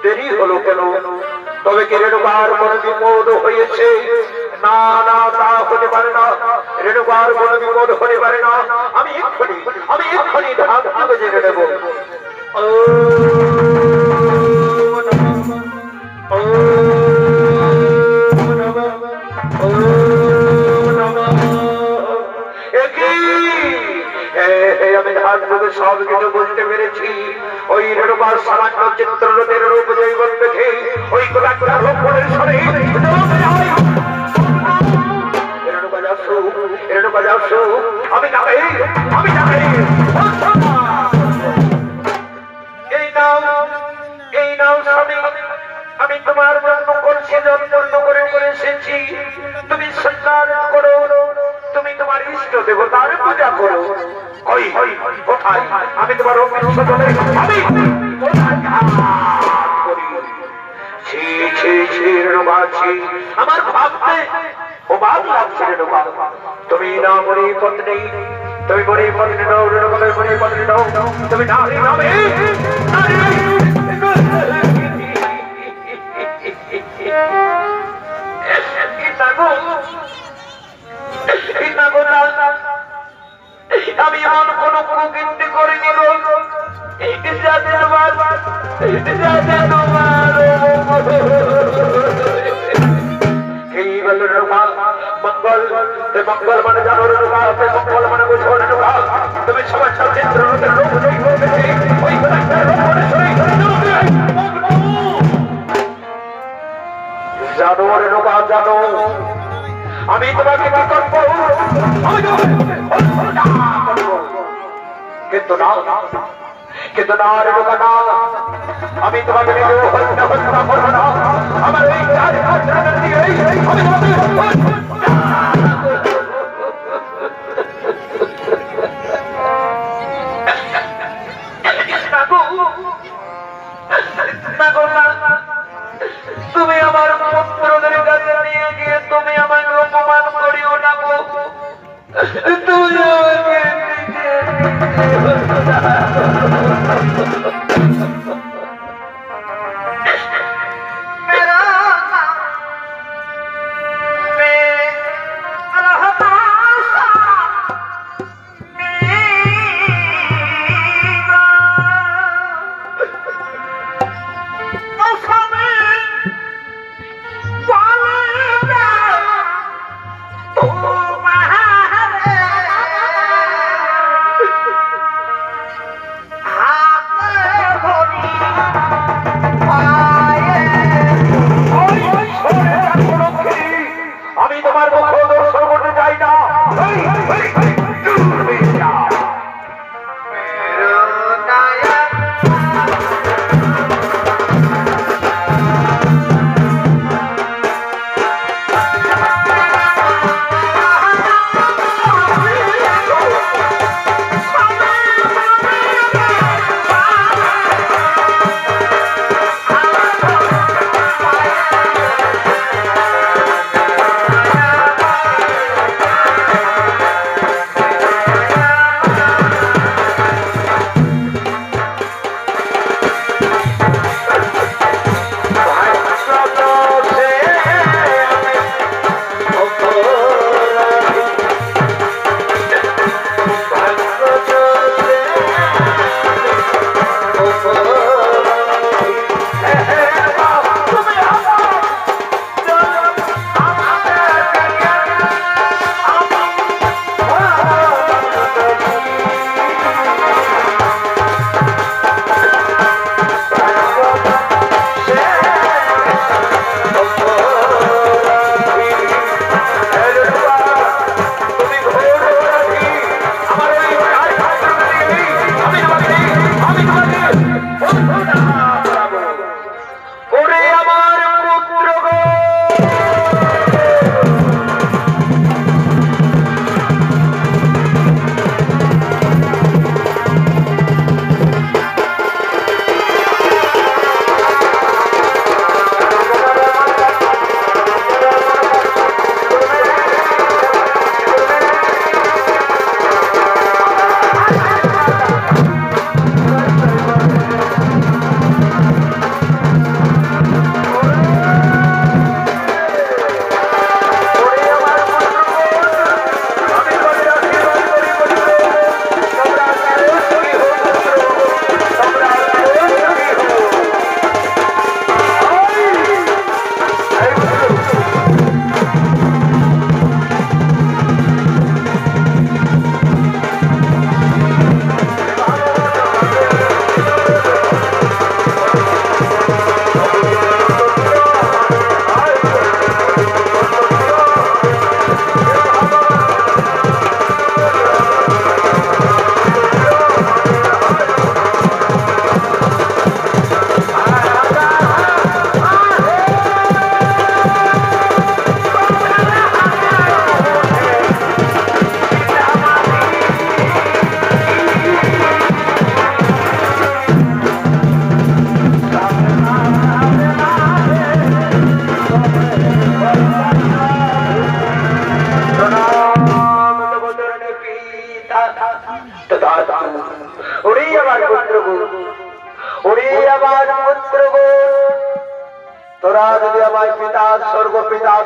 দেরি হলো কেন? তবে কি রেণুকার কোন বিপদ হয়েছে? না না, তা হতে পারে না। রেণুকার কোন বিপদ হতে পারে না। আমি এক্ষুনি ধাপ থেকে জেনে নেব। আমি ধাপ থেকে সব কিছু বুঝতে পেরেছি। ওই রেণুকার সামান্য চিত্ররথের রূপ জৈবন দেখে ওই গোলাকার লক্ষ্মণের সরে আমি তোমার জন্য করছি, জন্য করে এসেছি। তুমি স্বীকার করো, তুমি তোমার ইষ্ট দেবতার পূজা করো। কোথায়? আমি তোমার আমার ভাবতে অবাক লাগছে রেণুকা। তুমি না মনে পত্নী, তুমি মনে পত্নী নও রেণুকা, মনে পত্নী নও, তুমি নারী নামে আমি এমন কোন কুকীর্তি করিনি যাতে তোমার মঙ্গল মঙ্গল মানে জানো রেণুকা, মঙ্গল মানে বুঝো রেণুকা। তুমি সবার সাথে জানো রেণুকা, জানো আমি তোমাকে কি করবো, কিন্তু না রেণুকা না, আমি তোমাকে হত্যা করবো না। আমার এই তুমি আমার পুত্রদের কাছে নিয়ে গিয়ে তুমি আমাকে অপমান করিও না গো। তুমি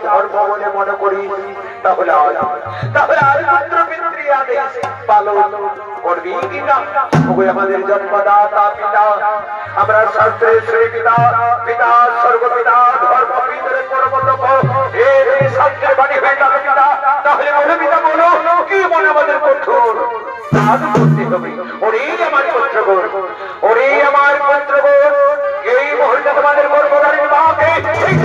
ধর্ম বলে মনে করি, তাহলে আর মাত্র পিতৃ আদেশ পালন করবি কিনা? ওই আমাদের জন্মদাতা পিতা, আমরা শাস্ত্রের শ্রী পিতা, পিতা স্বর্গপিতা ধর্মপিতার কর্মলোক, এর শাস্ত্রের বাণী হয়ে যাবে পিতা। তাহলে বলে পিতা বলো, কি মনে আমাদের কঠোর কাজ করতে হবে? ওরে আমার পুত্রগণ, ওরে আমার পুত্রগণ, এই মুহূর্তে তোমাদের গর্ভধারী মাকে এই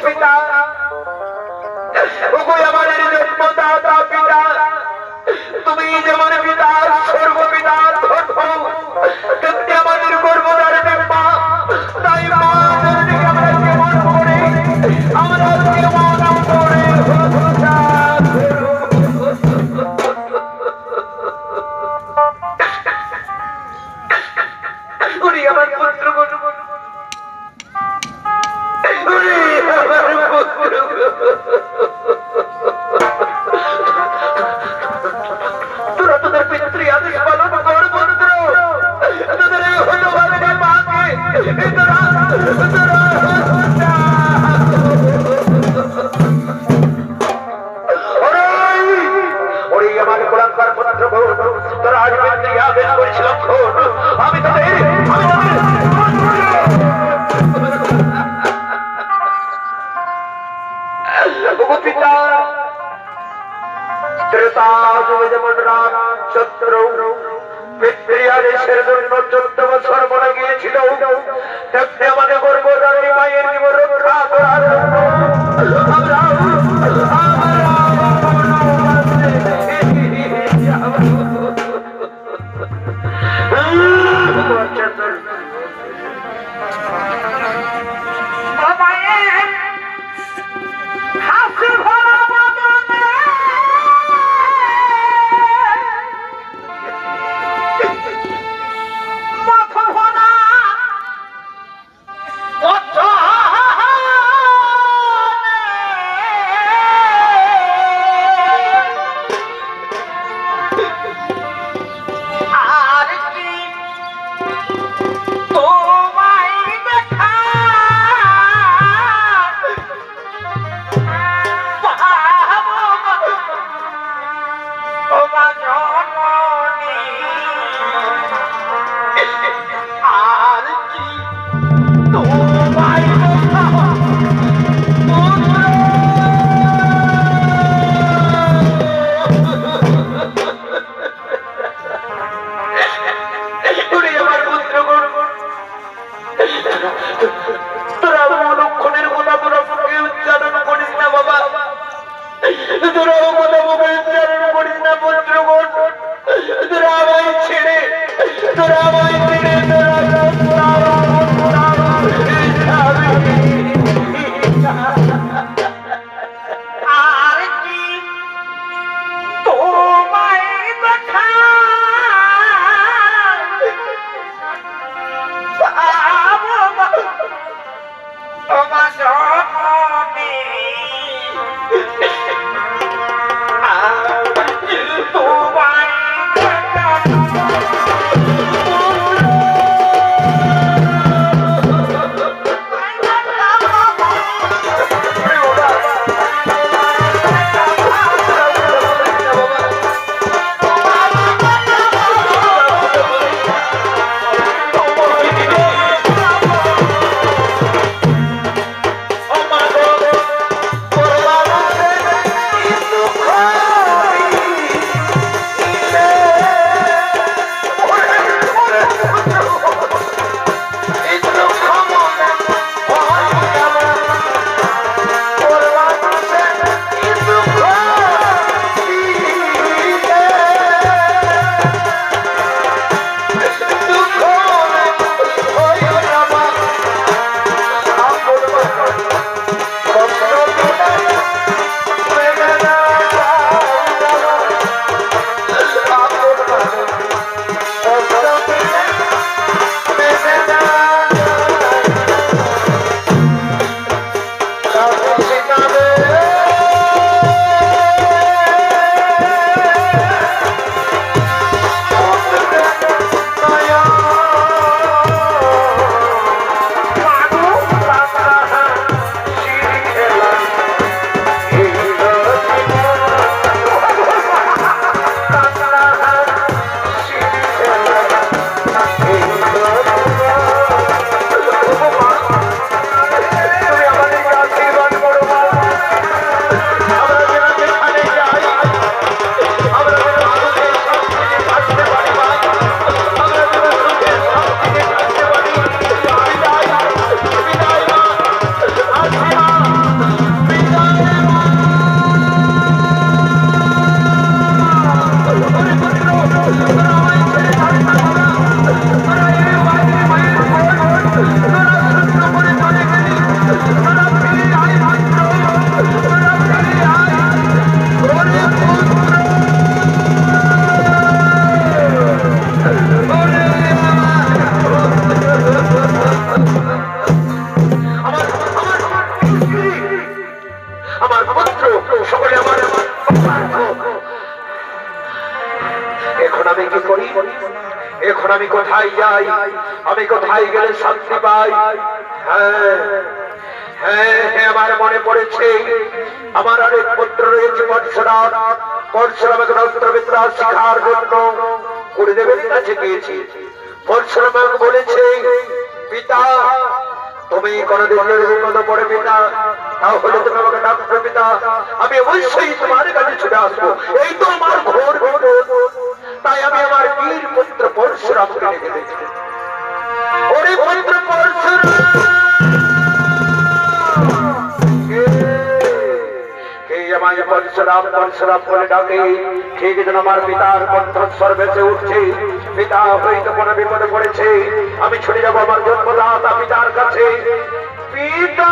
পিতা, আমাদের জন্মদাতা পিতা, তুমি যেমন পিতা সর্বপিতা ধর্ম, তেমনি আমাদের গর্ভধারণের মা। তাই মা আমরা কেমন করে, আমরা কেমন করে আমার পুত্র তোরা তোদের পিতৃ আদেশ পালন কর পুত্র, তোদের এই হলো মাকে ওরে আমার কোরআনকার পুত্র, তোরা আজ পিতৃ আদেশ করেছিল, আমি তোদের পিতা ত্রেতা যুগে যেমন রাম শত্রু পিতৃআদেশের জন্য 14 বছর মরে গিয়েছিল, তেমনি আমাদের গর্ভধারী মায়ের জীবন রক্ষা করার জন্য আমরা এখন আমি কোথায় যাই? আমি কোথায় গেলে শান্তি পাই? হ্যাঁ হ্যাঁ হ্যাঁ, আমার মনে পড়েছে আমার আরেক পুত্র রয়েছে পরশুরাম। পরশুরামকে অস্ত্রবিদ্যা শিখার জন্য গুরুদেবের কাছে গিয়েছি। পরশুরাম বলেছে, পিতা তুমি কোনদিন বিপদে পড়ে পিতা, তাহলে তুমি আমাকে ডাকবে পিতা, আমি অবশ্যই তোমার কাছে ছুটে আসবো। এই তো আমার ঘোর বিপদ। তাই আমি আমার বীর পুত্র পরশুরামকে ডেকে দিয়েছি। ওরে পুত্র পরশুরাম, পরশুরাম পরশুরাম বলে ডাকে, ঠিক যেন আমার পিতার কণ্ঠস্বর ভেসে উঠছে। পিতা হয়তো কোনো বিপদে পড়েছে, আমি ছুটে যাবো আমার জন্মদাতা পিতার কাছে। পিতা,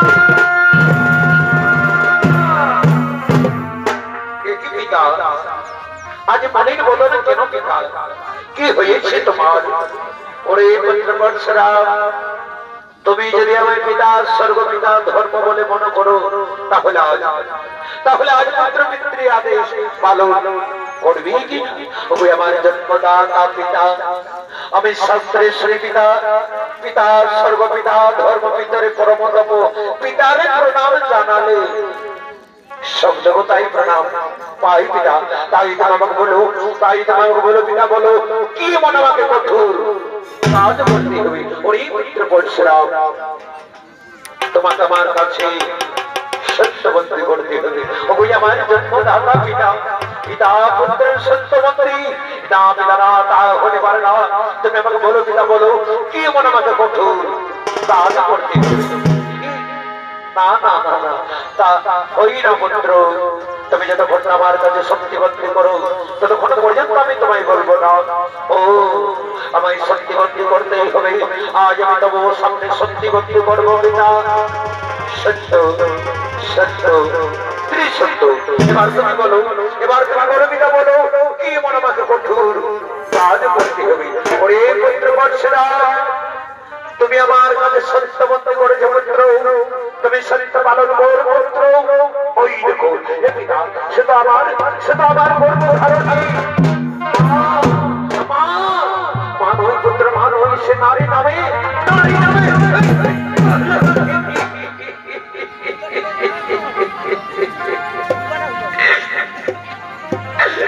পিতা আজ মনের বদলে কেন পিতা? কি হয়েছে তোমার? ওরে পুত্র পরশুরাম, তুমি যদি আমার পিতা স্বর্গ পিতা ধর্ম বলে মনে করো, তাহলে আজ মাত্র পিতৃ আদেশ পালন করবি কি? ওই আমার জন্মদাতা পিতা, আমি শাস্ত্রের শ্রী পিতা, পিতা স্বর্গ পিতা ধর্ম পিতারে পরম তপ পিতারে প্রণাম জানালে সব জগতাই প্রণাম পাই পিতা। তাই তোমাকে বলো, তাই তোমাকে বলো পিতা, বলো কি মনে আমাকে কঠোর কাজ করতে হবে? ওরে পুত্র পরশুরাম, তোমাকে আমার কাছে সত্যবন্দি করতে হবে। ওই আমার জন্মদাতা পিতা, পিতা পুত্রের সত্যবন্দি না পিতা তা হতে পারে না। তুমি আমাকে বলো পিতা, বলো কি মনে আমাকে কঠোর কাজ করতে হবে? না না না না, তা ওই না পুত্র, তুমি যতক্ষণ আমার কাছে শক্তিবন্দি করো ততক্ষণ পর্যন্ত আমি তোমায় বলবো না। ও আমায় শক্তিবন্দি করতেই হবে। আজ আমি তবু সামনে শক্তিবন্দি করবো পিতা। সত্য সত্য ত্রিসত্য। এবার তুমি বলো, এবার তুমি বলো পিতা, বলো কি মনে আমাকে কঠোর কাজ করতে হবে? ওরে পুত্র পরশুরাম, তুমি আমার কাছে সত্যবন্দি করেছো পুত্র, তুমি সত্য পালন করো পুত্র। ওই দেখো পিতা, সে তো আমার গর্ভধারণী মা। নয় পুত্র, মা নয়, সে নারী নামে, নারী নামে।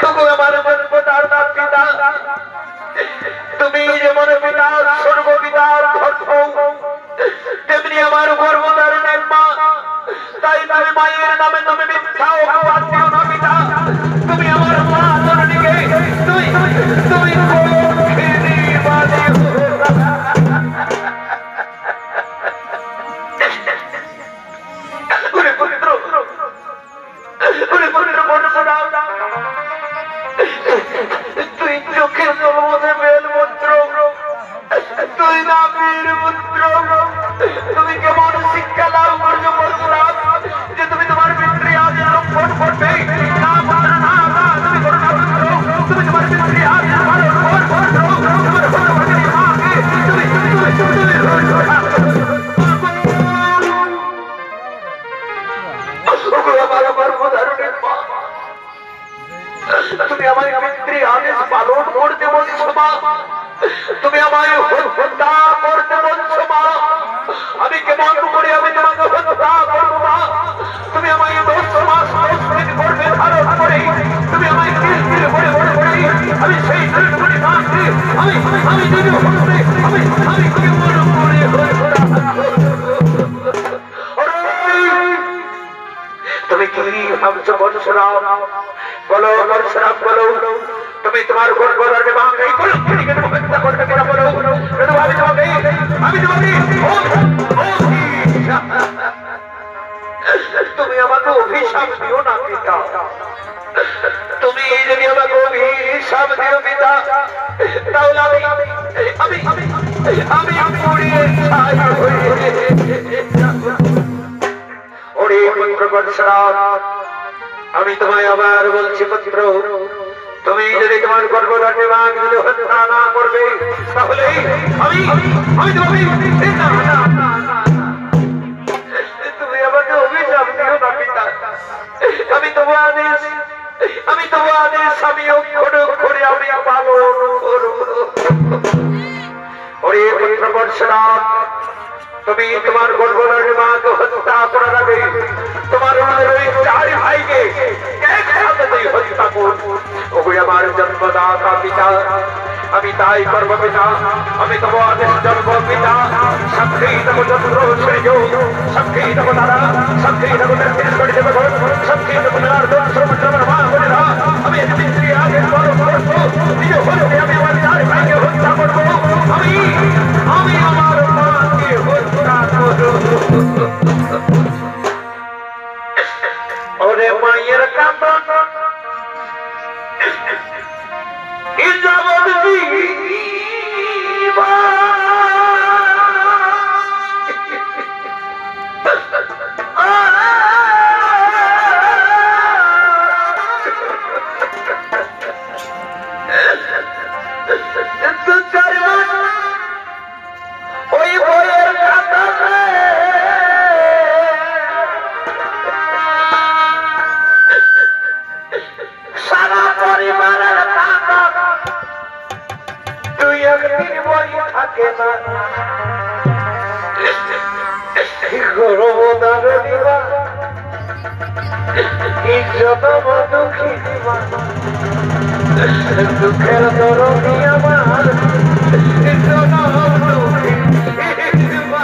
আমার জন্মদাতা পিতা, তুমি যেমন পিতা স্বর্গ পিতার ধর্ম, তেমনি আমার গর্ভধারণের মা। তাই তুমি মায়ের নামে তুমি মিথ্যা অপবাদ দিও না পিতা। তুমি আমার মা জননীকে তুই তুই চোখে জলমতে বেল পুত্র, তুই না বীর পুত্র। তুমি কেমন শিক্ষা লাভ করছো পরশুরাম যে তুমি তোমার পিতৃ আদেশ লঙ্ঘন করবে? না পুত্র, না না, তুমি করো না পুত্র। তুমি তোমার পিতৃ আদেশ পালন করো। তোমার ভগবতী মাকে তুমি তুমি আমায় পিতৃ আদেশ পালন করতে বলছো মা? তুমি আমায় হত্যা করতে বলছো মা? আমি কেমন করে আমি তোমাকে হত্যা করবো মা? তুমি আমায় 10 মাস 10 দিন করবে ধারণ করে, তুমি আমায় কিল করে আমি সেই করে মাকে আমি দিদি হতে আমি কেমন করে তুমি কি ভাবছো পরশুরাম? বলো পরশুরাম, বলো তুমি তোমার গর্ভধারণে মাকে এই কলঙ্কিনীকে হত্যা করতে কেন? বলো আমি তোমাকে তুমি আমাকে অভিশাপ দিও না পিতা। তুমি যদি আমাকে অভিশাপ দিও পিতা, তাহলে আমি পুড়িয়ে ছাই হয়ে ওরে পুত্র পরশুরাম, আমি তোমায় আবার বলছি পুত্র, তুমি যদি তোমার গর্ভধারণে মাকে যদি হত্যা না করবে, তাহলে তুমি আমাকে অভিশাপ দিও না পিতা। আমি তোমার আদেশ আমি অক্ষরে অক্ষরে আমি পালন করব। ওরে পুত্র পরশুরাম, তুমি তোমার গর্ভধারিণী মাকে হত্যা করার আগে তোমার ওই চার ভাইকে একসাথে হত্যা করো। ওগুলি আমার জন্মদাতা পিতা, আমি তাই করব পিতা। আমি তোমার জন্ম পিতা, সাক্ষী দেব চন্দ্র সূর্য, সাক্ষী দেব তারা, সাক্ষী দেব তেত্রিশ দেব, সাক্ষী দেব আমি আগে আমি আমার চার ভাইকে হত্যা করবো। আমি আমি আমার মাকে হত্যা করবো। ওরে মায়ের কাঁদন ওই বইয়ের সারা পরিবারের দুই একদিন বই থাকে না। গরমদার দিবা ইজ্জতম দুঃখী দিবা, দুঃখের দরদি আমার জনম দুঃখী দিবা।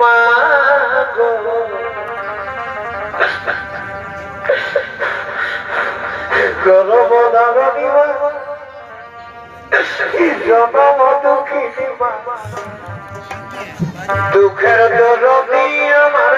মা গো গরমদার দিবা জনম দুঃখী দিবা, দুঃখের দরদি আমার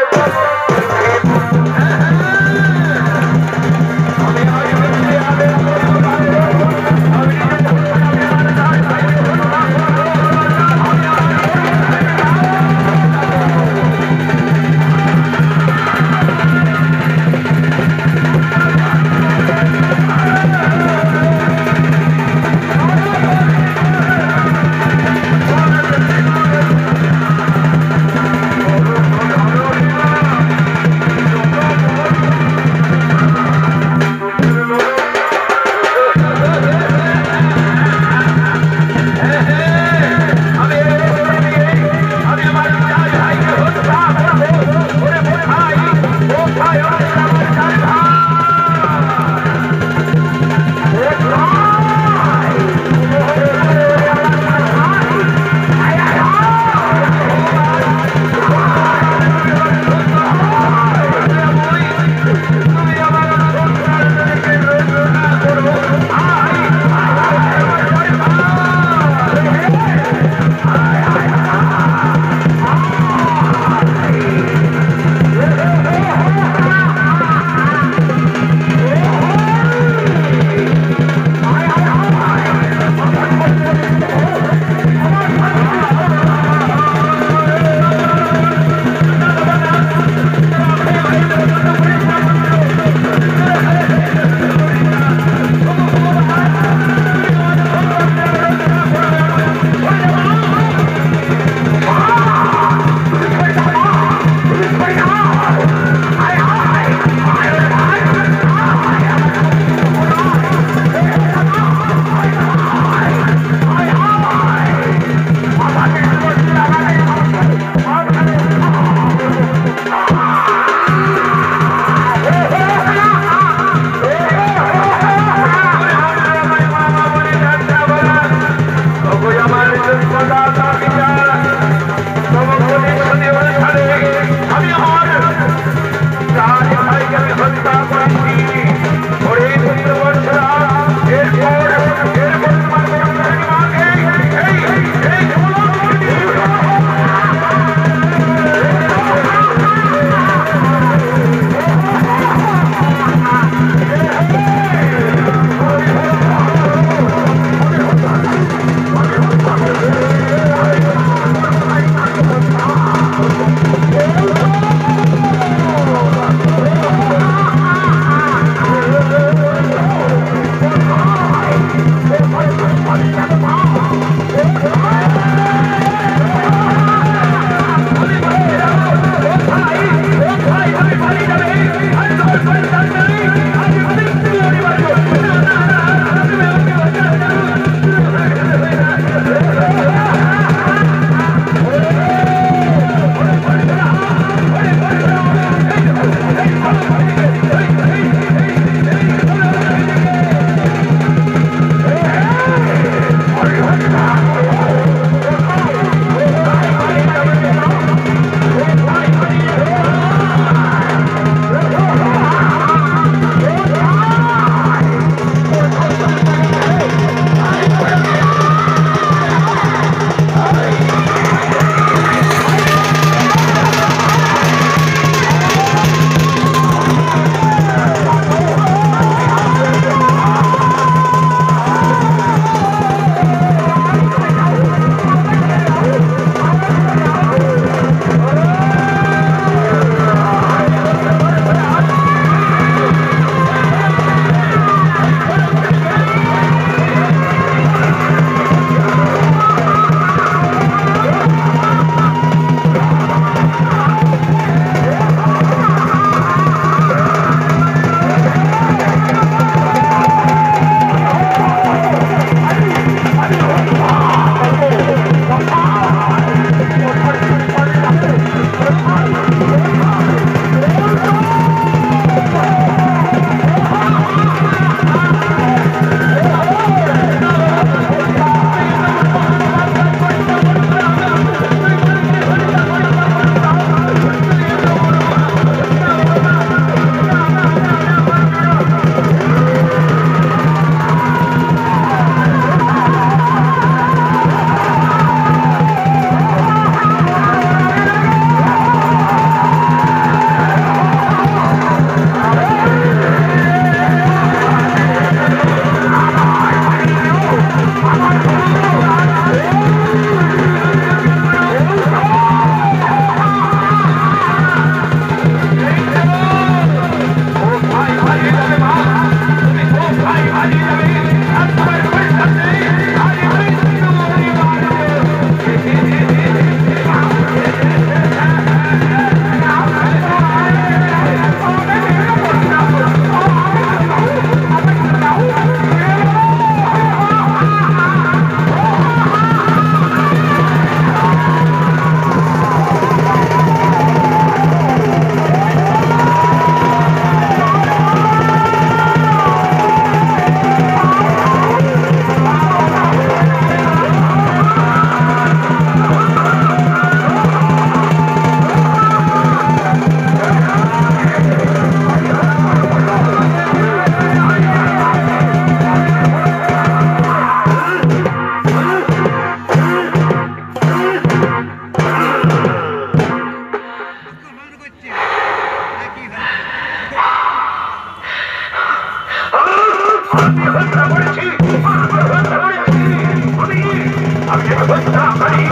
হত্যাকারী,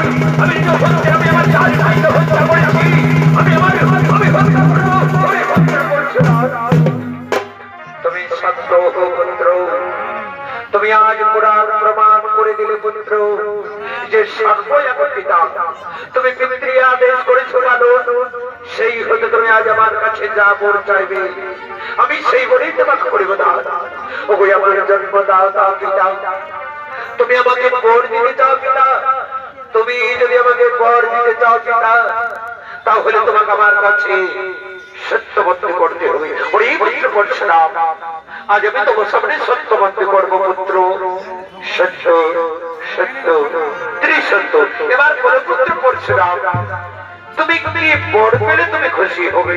আমি আমার চার ভাইকে হত্যা করেছি, আমি হত্যা করবো, আমি হত্যা করছি না। তুমি সত্য পুত্র, তুমি আজ পুরাণ প্রমাণ করে দিলে পুত্র যে সর্বই এখন পিতা। তুমি পিতৃ আদেশ করেছো লালন, সেই হতে তুমি আজ আমার কাছে যা বর চাইবে আমি সেই বলেই তোমাকে করিব দাদা। ওই আমার জন্মদাতা পিতা, তুমি আমাকে বর দিতে চাও পিতা, তুমি যদি আমাকে বর দিতে চাও পিতা, তাহলে তোমাকে আমার কাছে সত্যবন্দি করতে হবে। ওই পুত্র পরশুরাম, আজ আমি তোমার সামনে সত্যবন্দি করবো পুত্র। সত্য সত্য ত্রিসত্য। এবার বলো পুত্র পরশুরাম, তুমি কি বর পেলে তুমি খুশি হবে?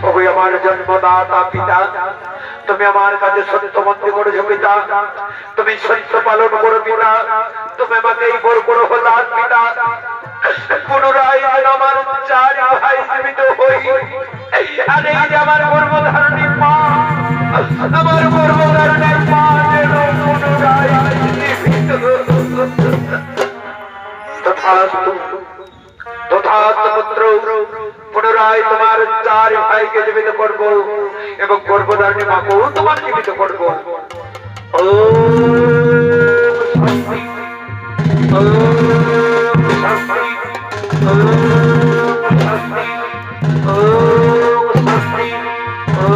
ওই আমার জন্মদাতা পিতা, তুমি আমার কাছে সত্যবন্দি করেছো পিতা, তুমি সত্য পালন করো পিতা, তুমি আমাকে এই বর করো হলাম পিতা। পুনরায় আমার চার ভাই জীবিত হই, আর এই যে আমার গর্ভধারণী মা, আমার গর্ভধারণী মা যেন পুনরায় জীবিত। তথাস্তু তথাস্তু পুত্র, পুনরায় তোমার চার ভাইকে জীবিত করব এবং গর্ভধারণী মাকেও তোমার জীবিত করব। ও শান্তি, ও শান্তি, ও শান্তি, ও শান্তি, ও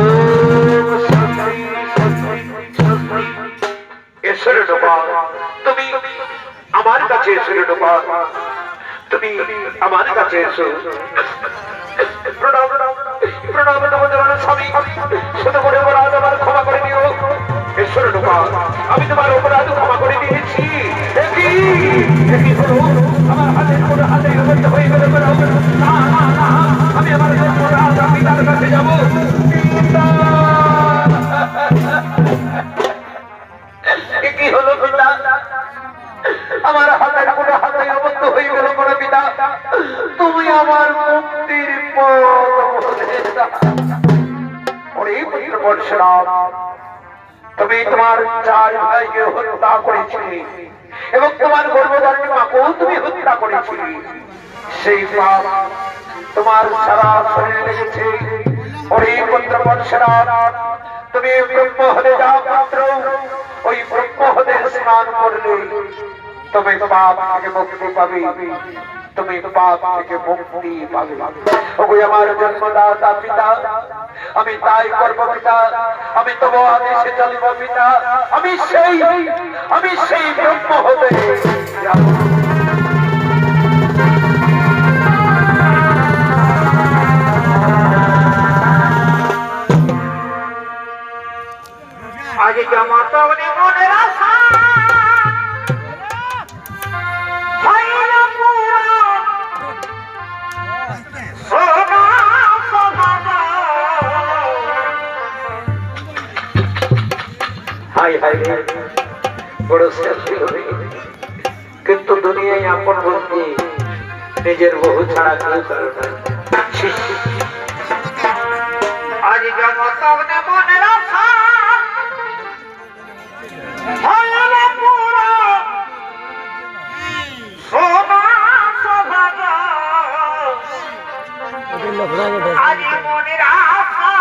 শান্তি, শান্তি। এসো রে ডোবা, তুমি আমার কাছে এসো রে ডোবা, তুমি আমার কাছে এসো। প্রণাম প্রণাম তোমার স্বামী, শুধু করে অপরাধ আমার ক্ষমা করে দিও। ঈশ্বর ডোবা, আমি তোমার অপরাধ ক্ষমা করে দিয়েছি। একই হলো আমার হাতের কোনো হাতে হয়ে গেল। না না না, আমি আমার পিতার কাছে যাবো। কি হলো পিতা, আমার হাতের কোনো হাতে অবদ্ধ হয়ে গেল কোনো পিতা, তুমি আমার মুক্তির পরশুরাম, তুমি তোমার চার ভাইকে হত্যা করেছিলে এবং তোমার গর্ভধারণী মাকেও তুমি হত্যা করেছিলে। সেই পাপ তোমার সারা শরীরে লেগেছে। ওরে পুত্র পরশুরাম, তুমি ব্রহ্ম হতে যাও পুত্র, ওই ব্রহ্ম হতে স্নান করলে তুমি পাপ থেকে মুক্তি পাবে, তুমি পাপ থেকে মুক্তি পাবে। ওই আমার জন্মদাতা পিতা, আমি তাই করবো পিতা, আমি তোমার আদেশে চলবো পিতা, আমি সেই ব্রহ্ম হতে যাব। আগে কেমন মনের আশা বড় শান্তি হবে, কিন্তু দুনিয়ায় আপন বলতে নিজের বহু ছাড়া কেউ করে না। আজ মনের আশা আজ মনের আশা